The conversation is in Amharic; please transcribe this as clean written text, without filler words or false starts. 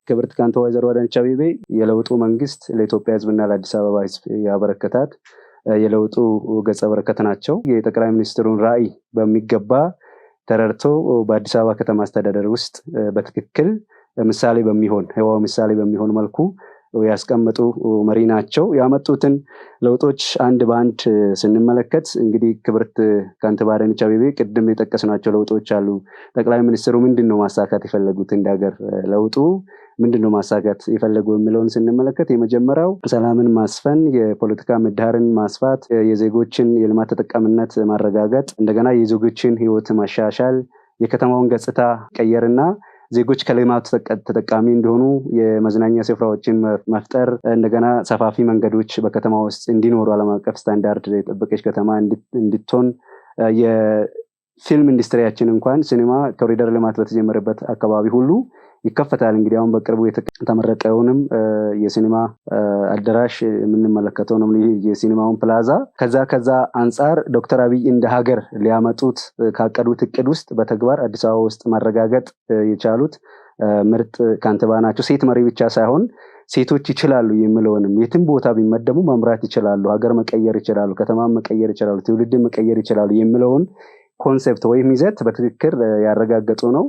ክብርት ከንቲባ ወይዘሮ አዳነች አቤቤ የለውጡ መንግስት ለኢትዮጵያ ህዝብና ለአዲስ አበባ ህዝብ ያበረከታት የለውጡ ገጸ በረከት ናቸው። የጠቅላይ ሚኒስትሩን ራዕይ በሚገባ ተረድቶ በአዲስ አበባ ከተማ አስተዳደር ውስጥ በትክክል ምሳሌ በሚሆን መልኩ ያስቀመጡ መሪ ናቸው። ያመጡትን ለውጦች አንድ በአንድ ስንመለከት እንግዲህ ክብርት ከንቲባ አዳነች አቤቤ ቅድም የጠቀስናቸው ለውጦች አሉ። ጠቅላይ ሚኒስትሩ ምንድነው ማሳካት የፈለጉት እንደ ሀገር ለውጡ ምንድነው ማሳካት የፈለጉ የሚለውን ስንመለከት የመጀመሪያው ሰላምን ማስፈን፣ የፖለቲካ ምህዳርን ማስፋት፣ የዜጎችን የልማት ተጠቃሚነት ማረጋገጥ፣ እንደገና የዜጎችን ህይወት ማሻሻል፣ የከተማውን ገጽታ ቀየርና ዜጎች ከልማቱ ተጠቃሚ እንዲሆኑ የመዝናኛ ስፍራዎችን መፍጠር፣ እንደገና ሰፋፊ መንገዶች በከተማ ውስጥ እንዲኖሩ ዓለም አቀፍ ስታንዳርድ የጠበቀች ከተማ እንድትሆን የፊልም ኢንዱስትሪያችን እንኳን ሲኒማ ኮሪደር ልማት በተጀመረበት አካባቢ ሁሉ ይከፈታል። እንግዲህ አሁን በቅርቡ የተመረቀውንም የሲኒማ አዳራሽ የምንመለከተው ነው የሲኒማውን ፕላዛ። ከዛ አንጻር ዶክተር አብይ እንደ ሀገር ሊያመጡት ካቀዱት እቅድ ውስጥ በተግባር አዲስ አበባ ውስጥ ማረጋገጥ የቻሉት ምርጥ ከንቲባ ናቸው። ሴት መሪ ብቻ ሳይሆን ሴቶች ይችላሉ የሚለውንም የትም ቦታ ቢመደቡ መምራት ይችላሉ፣ ሀገር መቀየር ይችላሉ፣ ከተማን መቀየር ይችላሉ፣ ትውልድን መቀየር ይችላሉ የሚለውን ኮንሴፕት ወይም ይዘት በትክክል ያረጋገጡ ነው።